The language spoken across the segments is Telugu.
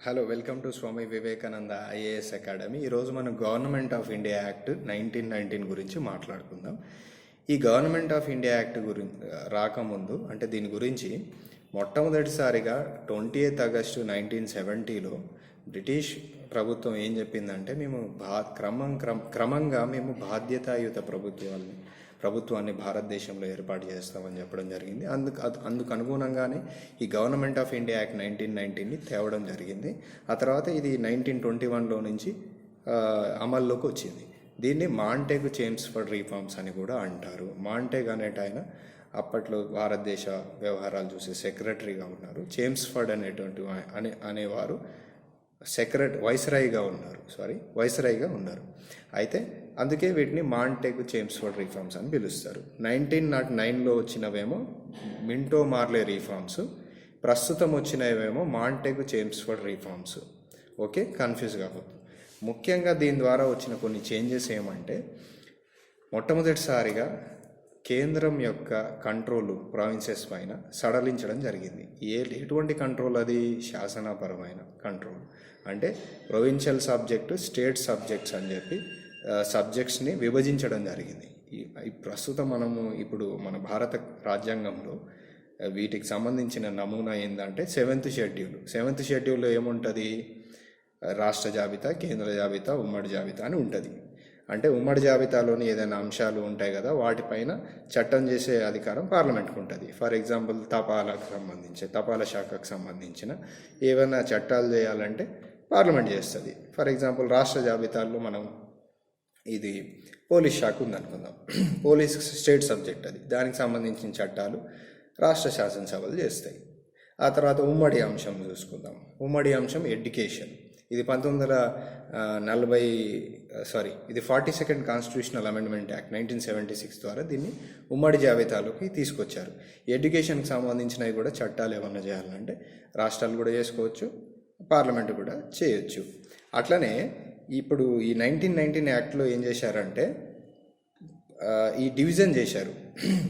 Hello, welcome to Swami Vivekananda IAS academy. ఈరోజు మనం గవర్నమెంట్ ఆఫ్ ఇండియా యాక్ట్ 1919 గురించి మాట్లాడుకుందాం. ఈ గవర్నమెంట్ ఆఫ్ ఇండియా యాక్ట్ రాకముందు, అంటే దీని గురించి మొట్టమొదటిసారిగా 28 ఆగస్టు 1970లో బ్రిటిష్ ప్రభుత్వం ఏం చెప్పిందంటే, మేము క్రమంగా మేము బాధ్యతాయుత ప్రభుత్వాన్ని భారతదేశంలో ఏర్పాటు చేస్తామని చెప్పడం జరిగింది. అందుకు అనుగుణంగానే ఈ గవర్నమెంట్ ఆఫ్ ఇండియా యాక్ట్ 1919ని తేవడం జరిగింది. ఆ తర్వాత ఇది 1921లో నుంచి అమల్లోకి వచ్చింది. దీన్ని మాంటేగ్ చేమ్స్ఫర్డ్ రిఫార్మ్స్ అని కూడా అంటారు. మాంటేగ్ అనేటాయన అప్పట్లో భారతదేశ వ్యవహారాలు చూసే సెక్రటరీగా ఉన్నారు. చేమ్స్ఫర్డ్ అనేవారు వైస్రాయిగా ఉన్నారు. అయితే అందుకే వీటిని మాంటేగ్ చేమ్స్ఫర్డ్ రిఫార్మ్స్ అని పిలుస్తారు. 1909లో వచ్చినవేమో మింటో మార్లే రిఫార్మ్స్, ప్రస్తుతం వచ్చినవేమో Montagu Chelmsford reforms. Okay, confuse కావద్దు. ముఖ్యంగా దీని ద్వారా వచ్చిన కొన్ని చేంజెస్ ఏమంటే, మొట్టమొదటిసారిగా కేంద్రం యొక్క కంట్రోలు ప్రావిన్సెస్ పైన సడలించడం జరిగింది. ఎటువంటి కంట్రోల్? అది శాసనపరమైన కంట్రోల్. అంటే ప్రొవిన్షియల్ సబ్జెక్టు, స్టేట్ సబ్జెక్ట్స్ అని చెప్పి సబ్జెక్ట్స్ని విభజించడం జరిగింది. ప్రస్తుతం ఇప్పుడు మన భారత రాజ్యాంగంలో వీటికి సంబంధించిన నమూనా ఏంటంటే సెవెంత్ షెడ్యూల్లో ఏముంటుంది? రాష్ట్ర జాబితా, కేంద్ర జాబితా, ఉమ్మడి జాబితా అని ఉంటుంది. అంటే ఉమ్మడి జాబితాలోని ఏదైనా అంశాలు ఉంటాయి కదా, వాటిపైన చట్టం చేసే అధికారం పార్లమెంట్కి ఉంటుంది. ఫర్ ఎగ్జాంపుల్ తపాలా శాఖకు సంబంధించిన ఏమైనా చట్టాలు చేయాలంటే పార్లమెంట్ చేస్తుంది. ఫర్ ఎగ్జాంపుల్ రాష్ట్ర జాబితాల్లో మనం ఇది పోలీస్ శాఖ ఉందనుకుందాం. పోలీస్ స్టేట్ సబ్జెక్ట్, అది దానికి సంబంధించిన చట్టాలు రాష్ట్ర శాసనసభలు చేస్తాయి. ఆ తర్వాత ఉమ్మడి అంశం చూసుకుందాం. ఉమ్మడి అంశం ఎడ్యుకేషన్. ఇది 42nd కాన్స్టిట్యూషనల్ అమెండ్మెంట్ యాక్ట్ 1976 ద్వారా దీన్ని ఉమ్మడి జాబితాలోకి తీసుకొచ్చారు. ఎడ్యుకేషన్కి సంబంధించినవి కూడా చట్టాలు ఏమన్నా చేయాలంటే రాష్ట్రాలు కూడా చేసుకోవచ్చు, పార్లమెంటు కూడా చేయొచ్చు. అట్లనే ఇప్పుడు ఈ 1919 యాక్ట్లో ఏం చేశారంటే ఈ డివిజన్ చేశారు.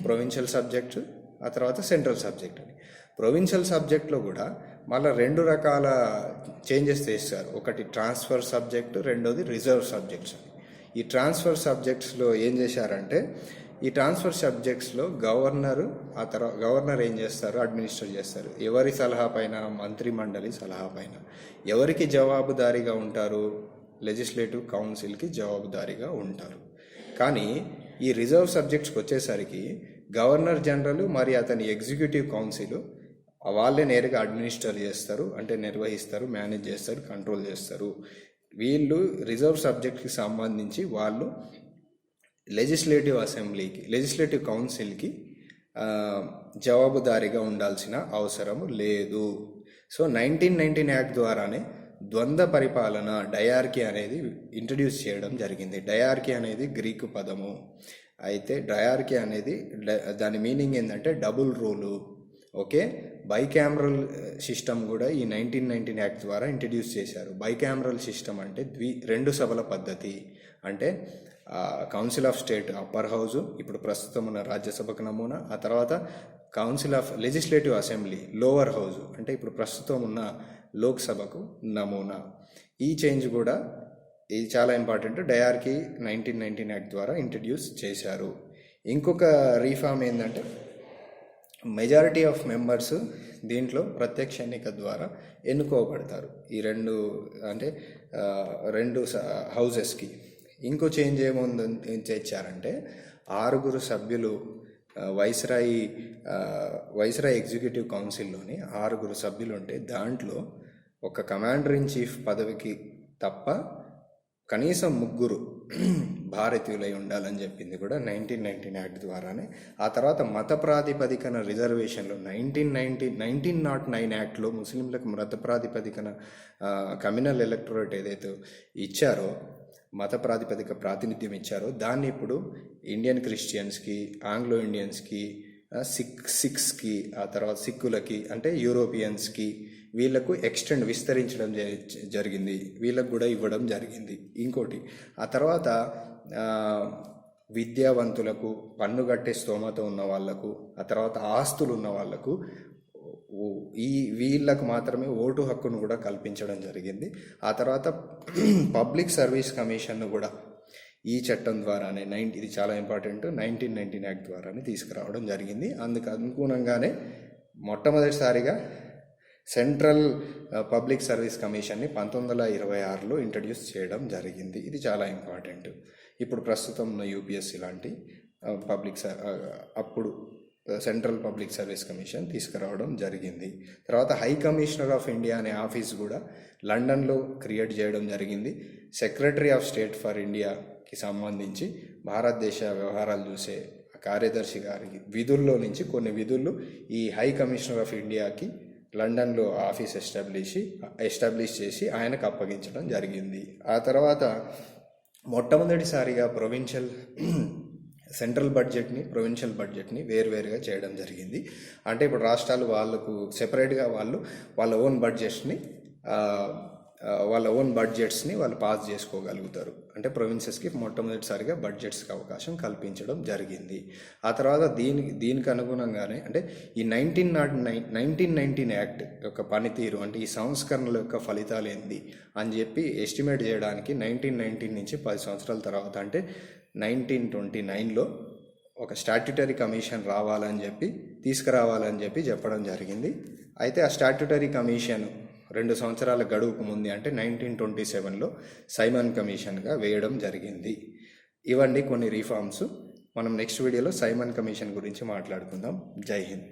ప్రొవిన్షియల్ సబ్జెక్టు, ఆ తర్వాత సెంట్రల్ సబ్జెక్ట్ అని. ప్రొవిన్షియల్ సబ్జెక్ట్లో కూడా మళ్ళీ 2 రకాల చేంజెస్ చేస్తారు. ఒకటి ట్రాన్స్ఫర్ సబ్జెక్టు, రెండోది రిజర్వ్ సబ్జెక్ట్స్ అని. ఈ ట్రాన్స్ఫర్ సబ్జెక్ట్స్లో ఏం చేశారంటే, ఈ ట్రాన్స్ఫర్ సబ్జెక్ట్స్లో గవర్నర్ ఏం చేస్తారు? అడ్మినిస్టర్ చేస్తారు. ఎవరి సలహా పైన? మంత్రి మండలి సలహా పైన. ఎవరికి జవాబుదారీగా ఉంటారు? లెజిస్లేటివ్ కౌన్సిల్కి జవాబుదారీగా ఉంటారు. కానీ ఈ రిజర్వ్ సబ్జెక్ట్స్కి వచ్చేసరికి గవర్నర్ జనరల్ మరి అతని ఎగ్జిక్యూటివ్ కౌన్సిల్ వాళ్ళే నేరుగా అడ్మినిస్టర్ చేస్తారు, అంటే నిర్వహిస్తారు, మేనేజ్ చేస్తారు, కంట్రోల్ చేస్తారు. వీళ్ళు రిజర్వ్ సబ్జెక్ట్కి సంబంధించి వాళ్ళు లెజిస్లేటివ్ కౌన్సిల్కి జవాబుదారీగా ఉండాల్సిన అవసరం లేదు. సో 1919 యాక్ట్ ద్వారానే ద్వంద్వ పరిపాలన, డయార్కీ అనేది ఇంట్రడ్యూస్ చేయడం జరిగింది. డయార్కీ అనేది గ్రీకు పదము. అయితే డయార్కీ అనేది దాని మీనింగ్ ఏంటంటే double rule. Okay, bicameral system కూడా ఈ 1919 యాక్ట్ ద్వారా ఇంట్రడ్యూస్ చేశారు. బైకామరల్ సిస్టమ్ అంటే 2 సభల పద్ధతి. అంటే council of state upper house, ఇప్పుడు ప్రస్తుతం ఉన్న రాజ్యసభకు నమూనా. ఆ తర్వాత council of legislative assembly lower house, అంటే ఇప్పుడు ప్రస్తుతం ఉన్న లోక్సభకు నమూనా. ఈ చేంజ్ కూడా ఇది చాలా ఇంపార్టెంట్. డయార్కీ 1919 యాక్ట్ ద్వారా ఇంట్రడ్యూస్ చేశారు. ఇంకొక రీఫార్మ్ ఏంటంటే, మెజారిటీ ఆఫ్ మెంబర్స్ దీంట్లో ప్రత్యక్ష ఎన్నిక ద్వారా ఎన్నుకోబడతారు. ఈ రెండు హౌజెస్కి. ఇంకో చేంజ్ ఏం చేశారంటే, 6 సభ్యులు వైస్రాయి ఎగ్జిక్యూటివ్ కౌన్సిల్లోని 6 సభ్యులు ఉంటే దాంట్లో ఒక కమాండర్ ఇన్ చీఫ్ పదవికి తప్ప కనీసం 3 భారతీయులై ఉండాలని చెప్పింది కూడా 1919 యాక్ట్ ద్వారానే. ఆ తర్వాత మత ప్రాతిపదికన రిజర్వేషన్లు 1909 యాక్ట్లో ముస్లింలకు మత ప్రాతిపదికన కమ్యూనల్ ఎలక్టోరేట్ ఏదైతే ఇచ్చారో, మత ప్రాతిపదిక ప్రాతినిధ్యం ఇచ్చారో, దాన్ని ఇప్పుడు ఇండియన్ క్రిస్టియన్స్కి, ఆంగ్లో ఇండియన్స్కి, సిక్స్కి, ఆ తర్వాత సిక్కులకి, అంటే యూరోపియన్స్కి, వీళ్ళకు విస్తరించడం జరిగింది. వీళ్ళకు కూడా ఇవ్వడం జరిగింది. ఇంకోటి, ఆ తర్వాత విద్యావంతులకు, పన్ను కట్టే స్తోమత ఉన్న వాళ్లకు, ఆ తర్వాత ఆస్తులు ఉన్న వాళ్లకు ఈ వీళ్ళకు మాత్రమే ఓటు హక్కును కూడా కల్పించడం జరిగింది. ఆ తర్వాత పబ్లిక్ సర్వీస్ కమిషన్ను కూడా ఈ చట్టం ద్వారానే ఇది చాలా ఇంపార్టెంట్, 1919 యాక్ట్ ద్వారానే తీసుకురావడం జరిగింది. అందుకు అనుగుణంగానే మొట్టమొదటిసారిగా సెంట్రల్ పబ్లిక్ సర్వీస్ కమిషన్ని 1926లో ఇంట్రడ్యూస్ చేయడం జరిగింది. ఇది చాలా ఇంపార్టెంట్. ఇప్పుడు ప్రస్తుతం ఉన్న యూపీఎస్సీ లాంటి అప్పుడు సెంట్రల్ పబ్లిక్ సర్వీస్ కమిషన్ తీసుకురావడం జరిగింది. తర్వాత హై కమిషనర్ ఆఫ్ ఇండియా అనే ఆఫీస్ కూడా లండన్లో క్రియేట్ చేయడం జరిగింది. సెక్రటరీ ఆఫ్ స్టేట్ ఫర్ ఇండియాకి సంబంధించి భారతదేశ వ్యవహారాలు చూసే కార్యదర్శి గారికి విధుల్లో నుంచి కొన్ని విధులు ఈ హై కమిషనర్ ఆఫ్ ఇండియాకి లండన్లో ఆఫీస్ ఎస్టాబ్లిష్ చేసి ఆయనకు అప్పగించడం జరిగింది. ఆ తర్వాత మొట్టమొదటిసారిగా సెంట్రల్ బడ్జెట్ని ప్రొవిన్షియల్ బడ్జెట్ని వేరువేరుగా చేయడం జరిగింది. అంటే ఇప్పుడు రాష్ట్రాలు వాళ్ళకు సెపరేట్గా వాళ్ళ ఓన్ బడ్జెట్స్ని వాళ్ళు పాస్ చేసుకోగలుగుతారు. అంటే ప్రొవిన్సెస్కి మొట్టమొదటిసారిగా బడ్జెట్స్కి అవకాశం కల్పించడం జరిగింది. ఆ తర్వాత దీనికి అనుగుణంగానే అంటే ఈ 1919 యాక్ట్ యొక్క పనితీరు, అంటే ఈ సంస్కరణల యొక్క ఫలితాలు ఏంది అని చెప్పి ఎస్టిమేట్ చేయడానికి 1919 నుంచి 10 సంవత్సరాల తర్వాత అంటే 1929లో ఒక స్టాట్యుటరీ కమిషన్ తీసుకురావాలని చెప్పి చెప్పడం జరిగింది. అయితే ఆ స్టాట్యుటరీ కమిషన్ 2 సంవత్సరాల గడువుకు ముందు అంటే 1927లో సైమన్ కమిషన్గా వేయడం జరిగింది. ఇవన్నీ కొన్ని రిఫార్మ్స్. మనం నెక్స్ట్ వీడియోలో సైమన్ కమిషన్ గురించి మాట్లాడుకుందాం. జై హింద్.